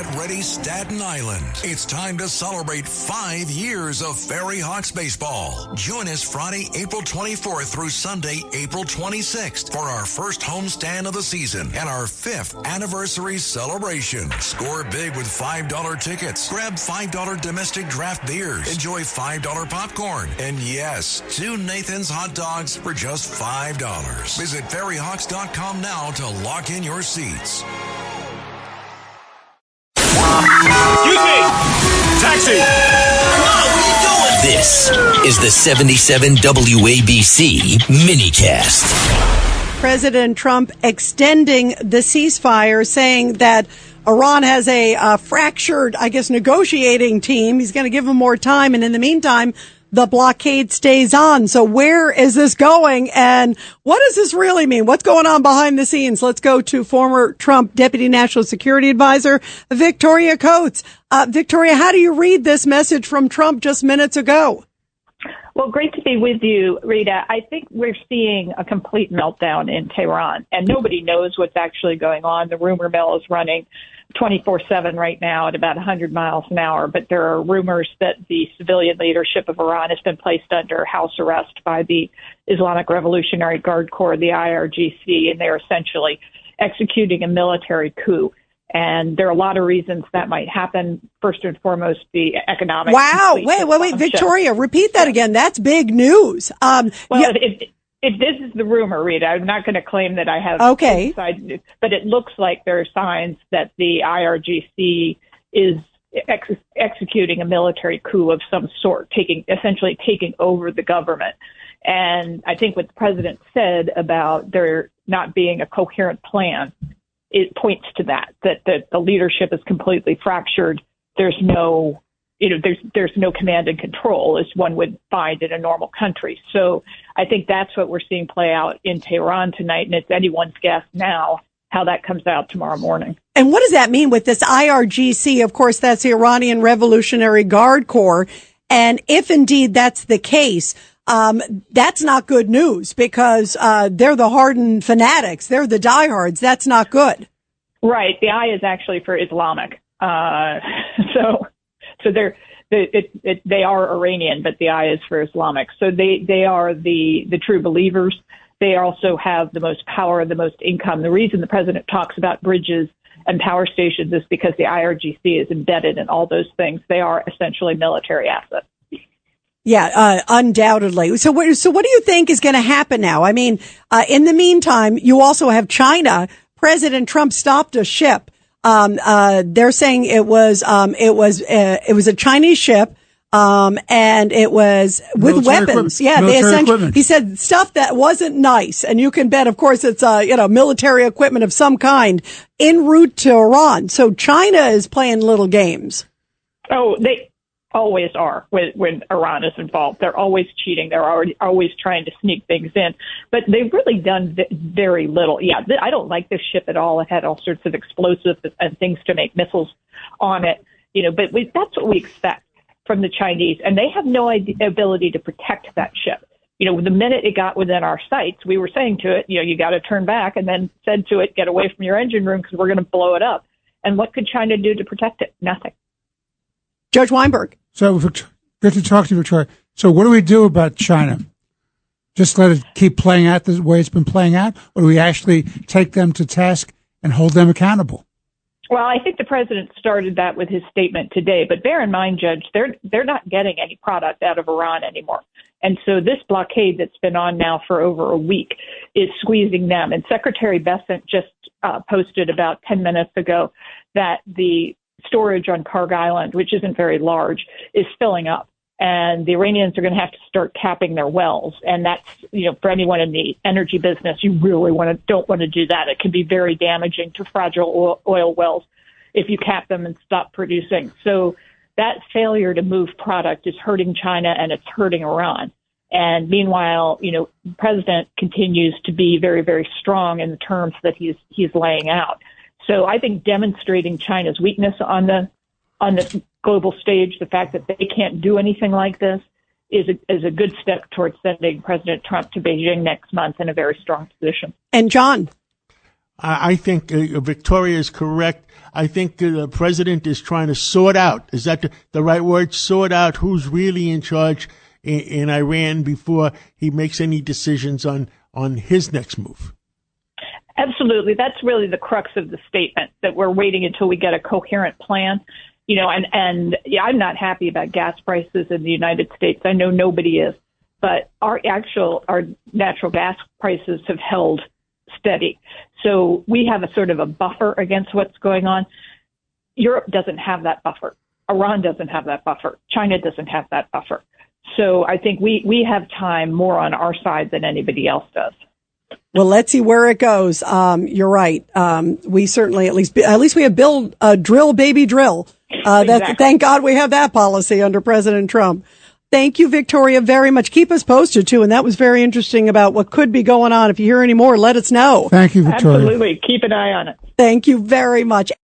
Get ready, Staten Island. It's time to celebrate 5 years of Ferry Hawks baseball. Join us Friday, April 24th through Sunday, April 26th for our first homestand of the season and our 5th anniversary celebration. Score big with $5 tickets. Grab $5 domestic draft beers. Enjoy $5 popcorn. And yes, 2 Nathan's hot dogs for just $5. Visit ferryhawks.com now to lock in your seats. Excuse me! Taxi! Come on, what are you doing? This is the 77 WABC minicast. President Trump extending the ceasefire, saying that Iran has a fractured, negotiating team. He's going to give them more time. And in the meantime, the blockade stays on. So where is this going? And what does this really mean? What's going on behind the scenes? Let's go to former Trump Deputy National Security Advisor, Victoria Coates. Victoria, how do you read this message from Trump just minutes ago? Well, great to be with you, Rita. I think we're seeing a complete meltdown in Tehran, and nobody knows what's actually going on. The rumor mill is running 24/7 right now at about 100 miles an hour, but there are rumors that the civilian leadership of Iran has been placed under house arrest by the Islamic Revolutionary Guard Corps, the IRGC, and they're essentially executing a military coup. And there are a lot of reasons that might happen. First and foremost, the economic. Wow. Wait, Victoria, repeat that again. That's big news. This is the rumor, Rita. I'm not going to claim that I have. Okay. Inside, but it looks like there are signs that the IRGC is executing a military coup of some sort, essentially taking over the government. And I think what the president said about there not being a coherent plan, it points to that the leadership is completely fractured. There's no command and control as one would find in a normal country. So I think that's what we're seeing play out in Tehran tonight, and it's anyone's guess now how that comes out tomorrow morning. And what does that mean with this IRGC? Of course, that's the Iranian Revolutionary Guard Corps. And if indeed that's the case, that's not good news because they're the hardened fanatics. They're the diehards. That's not good. Right. The I is actually for Islamic. So they are Iranian, but the I is for Islamic. So they are the true believers. They also have the most power, the most income. The reason the president talks about bridges and power stations is because the IRGC is embedded in all those things. They are essentially military assets. Yeah, undoubtedly. So what do you think is going to happen now? I mean, in the meantime, you also have China. President Trump stopped a ship. They're saying it was a Chinese ship. And it was with military weapons. Equipment. He said stuff that wasn't nice. And you can bet, of course, it's, military equipment of some kind en route to Iran. So China is playing little games. Oh, they always are when Iran is involved. They're always cheating. They're always trying to sneak things in. But they've really done very little. Yeah, I don't like this ship at all. It had all sorts of explosives and things to make missiles on it. But that's what we expect from the Chinese. And they have no ability to protect that ship. The minute it got within our sights, we were saying to it, you got to turn back, and then said to it, get away from your engine room because we're going to blow it up. And what could China do to protect it? Nothing. Judge Weinberg. So, good to talk to you, Victoria. So what do we do about China? Just let it keep playing out the way it's been playing out? Or do we actually take them to task and hold them accountable? Well, I think the president started that with his statement today. But bear in mind, Judge, they're not getting any product out of Iran anymore. And so this blockade that's been on now for over a week is squeezing them. And Secretary Bessent just posted about 10 minutes ago that the storage on Karg Island, which isn't very large, is filling up. And the Iranians are going to have to start capping their wells. And that's, for anyone in the energy business, you really don't want to do that. It can be very damaging to fragile oil wells if you cap them and stop producing. So that failure to move product is hurting China and it's hurting Iran. And meanwhile, the president continues to be very, very strong in the terms that he's laying out. So I think demonstrating China's weakness on the global stage, the fact that they can't do anything like this, is a good step towards sending President Trump to Beijing next month in a very strong position. And John? I think Victoria is correct. I think the president is trying to sort out, is that the right word, sort out who's really in charge in Iran before he makes any decisions on his next move. Absolutely. That's really the crux of the statement, that we're waiting until we get a coherent plan. You know, and yeah, I'm not happy about gas prices in the United States. I know nobody is, but our natural gas prices have held steady. So we have a sort of a buffer against what's going on. Europe doesn't have that buffer. Iran doesn't have that buffer. China doesn't have that buffer. So I think we have time more on our side than anybody else does. Well, let's see where it goes. You're right. We certainly, at least we have drill, baby, drill. Exactly. Thank God we have that policy under President Trump. Thank you, Victoria, very much. Keep us posted, too. And that was very interesting about what could be going on. If you hear any more, let us know. Thank you, Victoria. Absolutely. Keep an eye on it. Thank you very much.